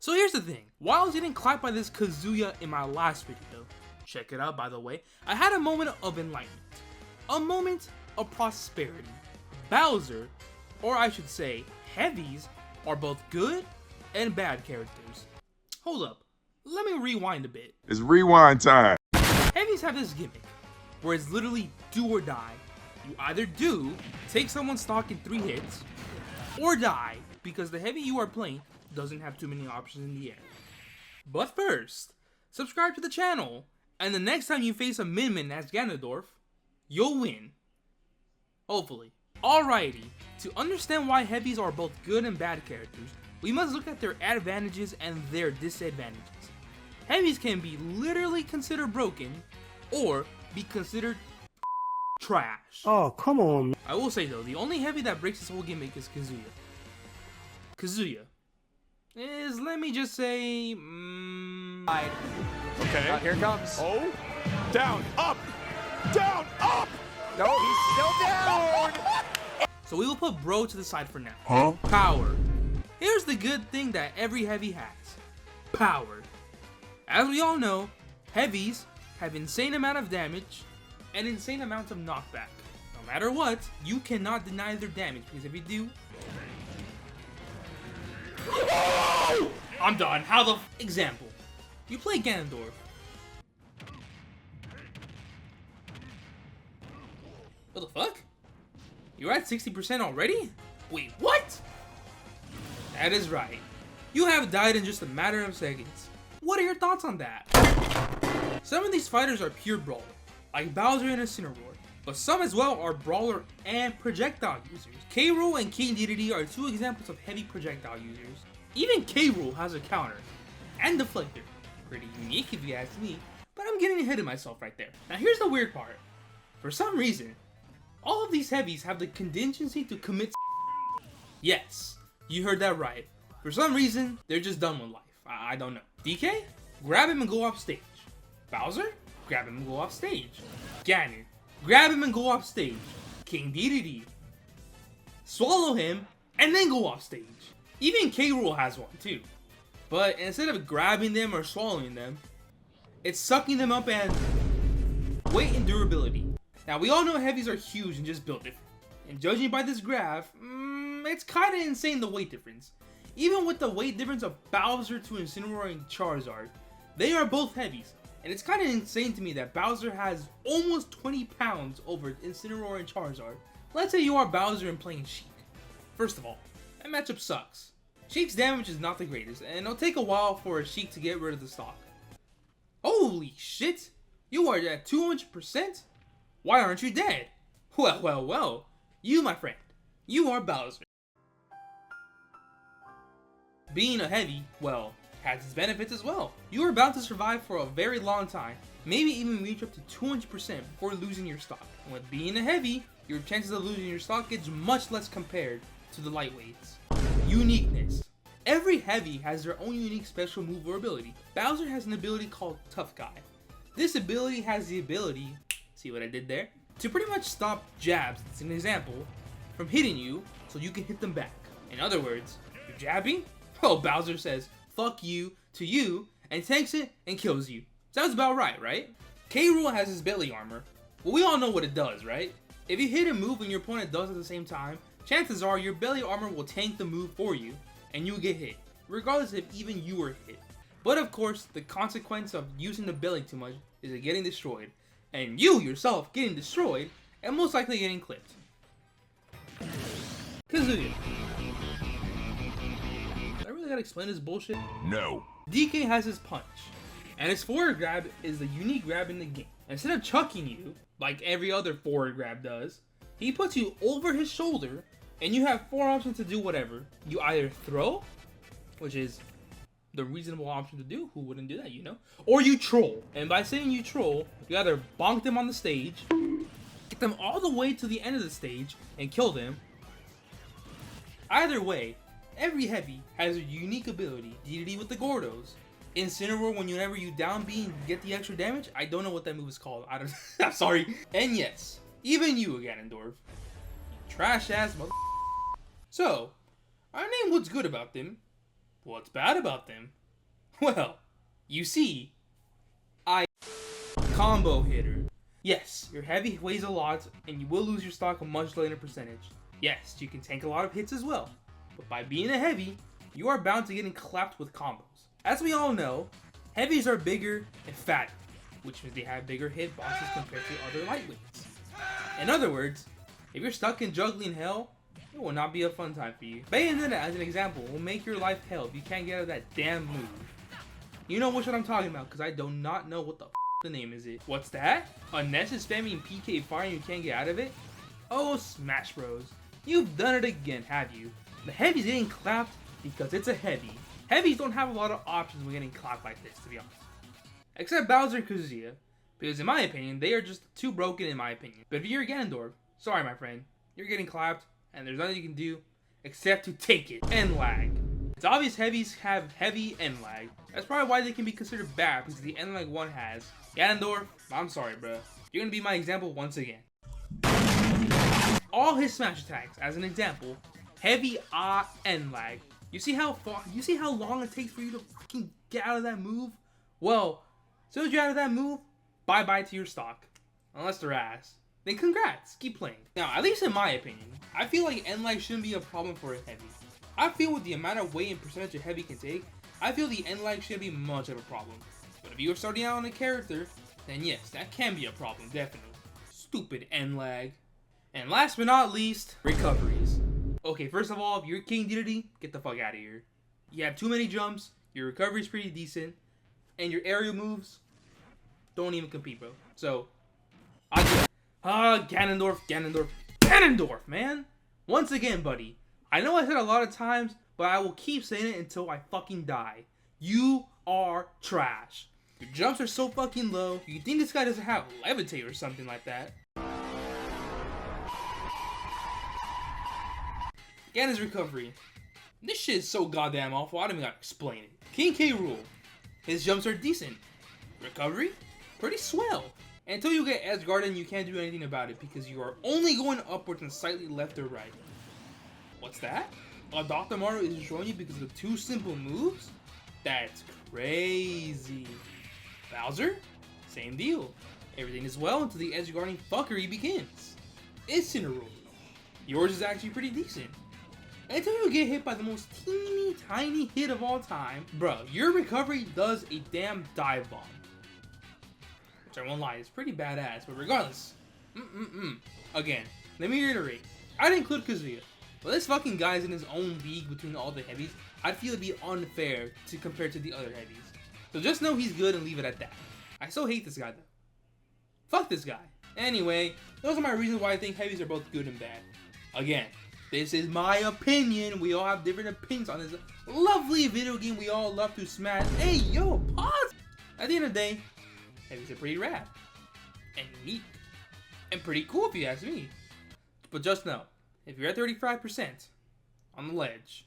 So here's the thing, while I was getting clapped by this Kazuya in my last video, check it out by the way, I had a moment of enlightenment. A moment of prosperity. Bowser, or I should say, heavies, are both good and bad characters. Hold up, let me rewind a bit. It's rewind time. Heavies have this gimmick, where it's literally do or die. You either do, take someone's stock in 3 hits, or die, because the heavy you are playing doesn't have too many options in the end. But first, subscribe to the channel, and the next time you face a Min-Min as Ganondorf, you'll win. Hopefully. Alrighty, to understand why heavies are both good and bad characters, we must look at their advantages and their disadvantages. Heavies can be literally considered broken, or be considered trash. Oh, come on. I will say though, the only heavy that breaks this whole gimmick is Kazuya. Kazuya is, let me just say, Okay. Here it comes. Oh, down, up, down, up. No, he's still down. so we will put bro to the side for now. Huh? Power. Here's the good thing that every heavy has. Power. As we all know, heavies have insane amount of damage and insane amounts of knockback. No matter what, you cannot deny their damage, because if you do, I'm done. How the example, you play Ganondorf. What the fuck? You're at 60% already? Wait, what? That is right. You have died in just a matter of seconds. What are your thoughts on that? Some of these fighters are pure brawler, like Bowser and Incineroar, but some as well are brawler and projectile users. K. Rool and King Dedede are 2 examples of heavy projectile users. Even K. Rool has a counter and deflector. Pretty unique if you ask me, but I'm getting ahead of myself right there. Now here's the weird part. For some reason, all of these heavies have the contingency to commit. Yes, you heard that right. For some reason, they're just done with life. I don't know. DK? Grab him and go off stage. Bowser? Grab him and go off stage. Ganon? Grab him and go off stage. King Dedede? Swallow him and then go off stage. Even K. Rool has one too. But instead of grabbing them or swallowing them, it's sucking them up and weight and durability. Now we all know heavies are huge and just built different. And judging by this graph, it's kinda insane the weight difference. Even with the weight difference of Bowser to Incineroar and Charizard, they are both heavies. And it's kinda insane to me that Bowser has almost 20 pounds over Incineroar and Charizard. Let's say you are Bowser and playing Sheik. First of all, that matchup sucks. Sheik's damage is not the greatest, and it'll take a while for a Sheik to get rid of the stock. Holy shit! You are at 200%? Why aren't you dead? Well, you my friend, you are Bowser. Being a heavy, well, has its benefits as well. You are bound to survive for a very long time, maybe even reach up to 200% before losing your stock. And with being a heavy, your chances of losing your stock gets much less compared to the lightweights. Uniqueness. Every heavy has their own unique special move or ability. Bowser has an ability called Tough Guy. This ability has the ability, see what I did there? To pretty much stop jabs, it's an example, from hitting you so you can hit them back. In other words, you're jabbing? Oh, Bowser says, fuck you to you, and takes it and kills you. Sounds about right? K. Rool has his belly armor. Well, we all know what it does, right? If you hit a move and your opponent does at the same time, chances are your belly armor will tank the move for you, and you'll get hit, regardless if even you were hit. But of course, the consequence of using the belly too much is it getting destroyed, and you yourself getting destroyed, and most likely getting clipped. Kazuya. I really gotta explain this bullshit? No. DK has his punch, and his forward grab is the unique grab in the game. Instead of chucking you, like every other forward grab does, he puts you over his shoulder, and you have 4 options to do whatever. You either throw, which is the reasonable option to do, who wouldn't do that, you know? Or you troll, and by saying you troll, you either bonk them on the stage, get them all the way to the end of the stage, and kill them. Either way, every heavy has a unique ability. Dedede with the Gordos. Incineroar, whenever you down B and get the extra damage. I don't know what that move is called. I'm sorry. And yes, even you, Ganondorf. Trash ass mother. So, I named what's good about them. What's bad about them? Well, you see, combo hitter. Yes, your heavy weighs a lot, and you will lose your stock a much later percentage. Yes, you can tank a lot of hits as well, but by being a heavy, you are bound to getting clapped with combos. As we all know, heavies are bigger and fatter, which means they have bigger hitboxes compared to other lightweights. In other words, if you're stuck in juggling hell, it will not be a fun time for you. Bayonetta, as an example, will make your life hell if you can't get out of that damn move. You know which one I'm talking about, because I do not know what the name is it. What's that? A Ness is spamming PK fire and you can't get out of it? Oh, Smash Bros. You've done it again, have you? The heavy's getting clapped because it's a heavy. Heavies don't have a lot of options when getting clapped like this, to be honest. Except Bowser and Kazuya, because in my opinion, they are just too broken in my opinion. But if you're Ganondorf, sorry my friend, you're getting clapped, and there's nothing you can do except to take it. End lag. It's obvious heavies have heavy end lag. That's probably why they can be considered bad, because the end lag one has. Ganondorf, I'm sorry bro. You're gonna be my example once again. All his smash attacks, as an example, heavy end lag. You see how long it takes for you to fucking get out of that move? Well, as soon as you're out of that move, bye-bye to your stock. Unless they're ass. Then congrats, keep playing. Now, at least in my opinion, I feel like end lag shouldn't be a problem for a heavy. I feel with the amount of weight and percentage a heavy can take, I feel the end lag shouldn't be much of a problem. But if you are starting out on a character, then yes, that can be a problem, definitely. Stupid end lag. And last but not least, recoveries. Okay, first of all, if you're King Dedede, get the fuck out of here. You have too many jumps, your recovery's pretty decent, and your aerial moves don't even compete, bro. So, Ganondorf, man. Once again, buddy. I know I said a lot of times, but I will keep saying it until I fucking die. You are trash. Your jumps are so fucking low. You think this guy doesn't have levitate or something like that? Ganon's recovery. This shit is so goddamn awful, I don't even gotta explain it. King K. Rool. His jumps are decent. Recovery? Pretty swell. Until you get Edgeguarded, you can't do anything about it because you are only going upwards and slightly left or right. What's that? Dr. Mario is destroying you because of 2 simple moves? That's crazy. Bowser? Same deal. Everything is well until the edge-guarding fuckery begins. Incineroar. Yours is actually pretty decent. Until you get hit by the most teeny tiny hit of all time, bro, your recovery does a damn dive bomb. Which I won't lie, it's pretty badass, but regardless. Again, let me reiterate. I'd include Kazuya. But this fucking guy's in his own league between all the heavies. I feel it'd be unfair to compare to the other heavies. So just know he's good and leave it at that. I still hate this guy though. Fuck this guy. Anyway, those are my reasons why I think heavies are both good and bad. Again, this is my opinion. We all have different opinions on this lovely video game we all love to smash. Hey, yo, pause! At the end of the day, heavies are pretty rad. And neat. And pretty cool if you ask me. But just know, if you're at 35% on the ledge,